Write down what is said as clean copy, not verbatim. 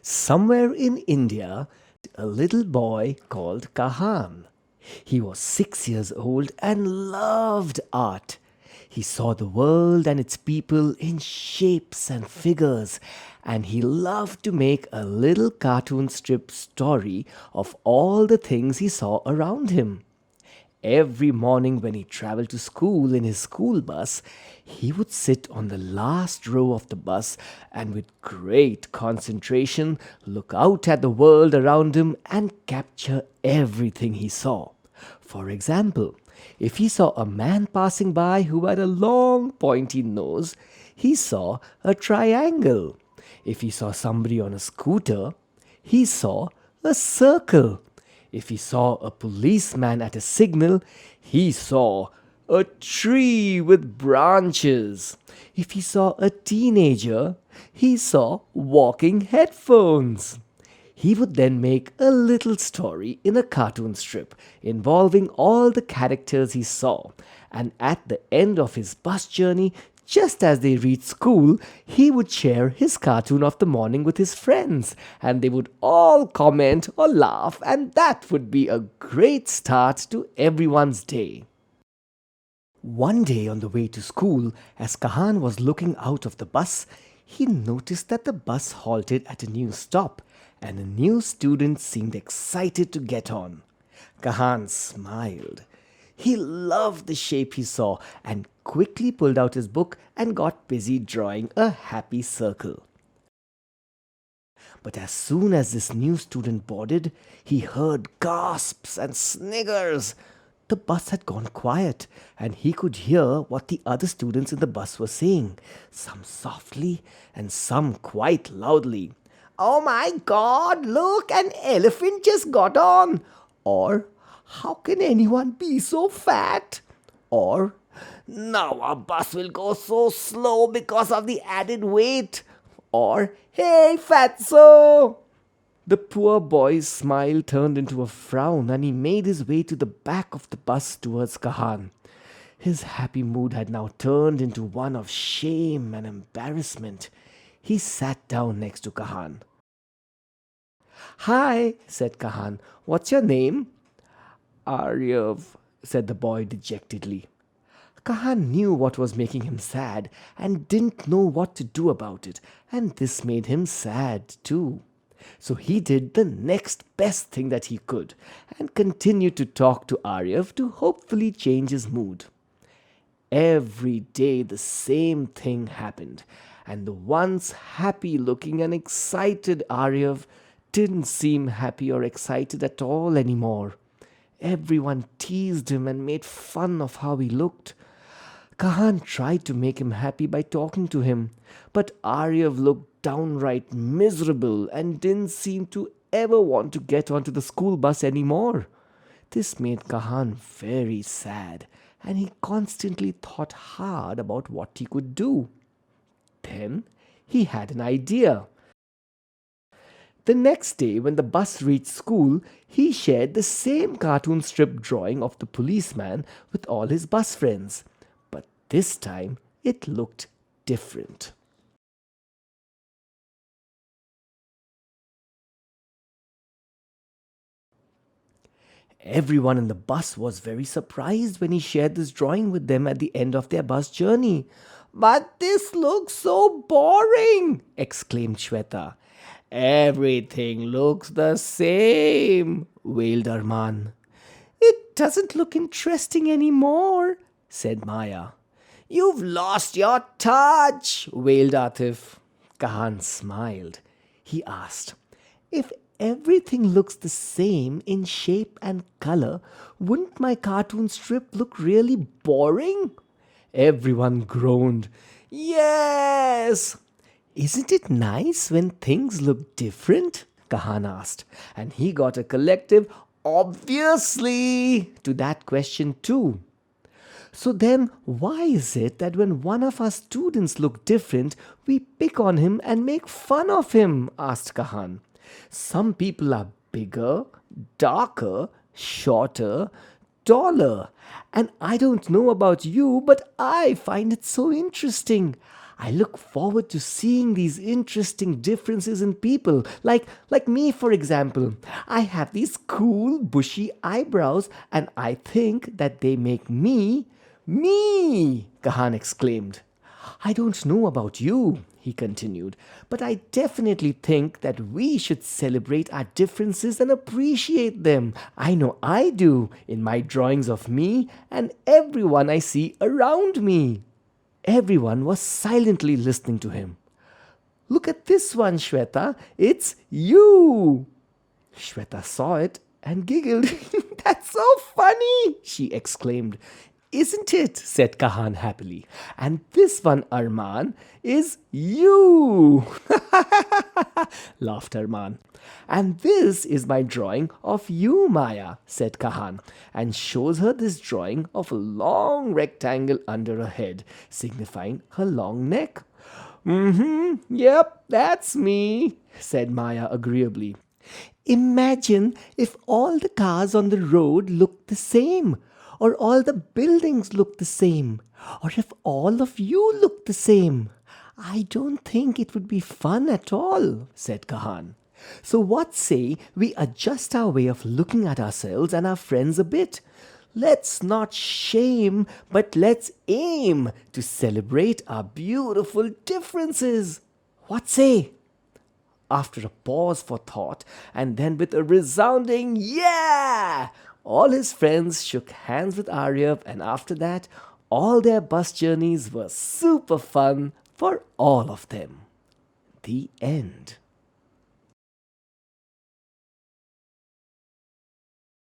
Somewhere in India, a little boy called Gahan. He was 6 years old and loved art. He saw the world and its people in shapes and figures, and he loved to make a little cartoon strip story of all the things he saw around him. Every morning when he traveled to school in his school bus, he would sit on the last row of the bus and with great concentration look out at the world around him and capture everything he saw. For example, if he saw a man passing by who had a long pointy nose, he saw a triangle. If he saw somebody on a scooter, he saw a circle. If he saw a policeman at a signal, he saw a tree with branches. If he saw a teenager, he saw walking headphones. He would then make a little story in a cartoon strip involving all the characters he saw, and at the end of his bus journey, just as they reached school, he would share his cartoon of the morning with his friends, and they would all comment or laugh, and that would be a great start to everyone's day. One day on the way to school, as Kahan was looking out of the bus, he noticed that the bus halted at a new stop, and a new student seemed excited to get on. Kahan smiled. He loved the shape he saw and quickly pulled out his book and got busy drawing a happy circle. But as soon as this new student boarded, he heard gasps and sniggers. The bus had gone quiet, and he could hear what the other students in the bus were saying, some softly and some quite loudly. "Oh my God, look, an elephant just got on!" Or, "How can anyone be so fat?" Or, "Now our bus will go so slow because of the added weight." Or, "Hey, fatso!" The poor boy's smile turned into a frown and he made his way to the back of the bus towards Kahan. His happy mood had now turned into one of shame and embarrassment. He sat down next to Kahan. "Hi," said Kahan. "What's your name?" "Aryav," said the boy dejectedly. Kahan knew what was making him sad and didn't know what to do about it, and this made him sad too. So he did the next best thing that he could and continued to talk to Aryav to hopefully change his mood. Every day the same thing happened, and the once happy looking and excited Aryav didn't seem happy or excited at all anymore. Everyone teased him and made fun of how he looked. Kahan tried to make him happy by talking to him, but Aryav looked downright miserable and didn't seem to ever want to get onto the school bus anymore. This made Kahan very sad, and he constantly thought hard about what he could do. Then he had an idea. The next day, when the bus reached school, he shared the same cartoon strip drawing of the policeman with all his bus friends. But this time, it looked different. Everyone in the bus was very surprised when he shared this drawing with them at the end of their bus journey. "But this looks so boring!" exclaimed Shweta. "Everything looks the same," wailed Arman. "It doesn't look interesting anymore," said Maya. "You've lost your touch," wailed Atif. Kahan smiled. He asked, "If everything looks the same in shape and color, wouldn't my cartoon strip look really boring?" Everyone groaned. "Yes!" "Isn't it nice when things look different?" Kahan asked. And he got a collective "obviously" to that question too. "So then, why is it that when one of our students look different, we pick on him and make fun of him?" asked Kahan. "Some people are bigger, darker, shorter, taller. And I don't know about you, but I find it so interesting. I look forward to seeing these interesting differences in people. Like me, for example. I have these cool, bushy eyebrows, and I think that they make me, Gahan exclaimed. I don't know about you, he continued, but I definitely think that we should celebrate our differences and appreciate them. I know I do in my drawings of me and everyone I see around me. Everyone was silently listening to him. Look at this one, Shweta. It's you. Shweta saw it and giggled. That's so funny, she exclaimed. Isn't it? Said Kahan happily. And this one, Arman, is you. Laughed Arman. And this is my drawing of you, Maya, said Kahan, and shows her this drawing of a long rectangle under her head, signifying her long neck. Yep, that's me, said Maya agreeably. Imagine if all the cars on the road looked the same, or all the buildings looked the same, or if all of you looked the same. I don't think it would be fun at all, said Kahan. So what say we adjust our way of looking at ourselves and our friends a bit? Let's not shame, but let's aim to celebrate our beautiful differences. What say? After a pause for thought, and then with a resounding yeah, all his friends shook hands with Aryav, and after that, all their bus journeys were super fun for all of them. The end.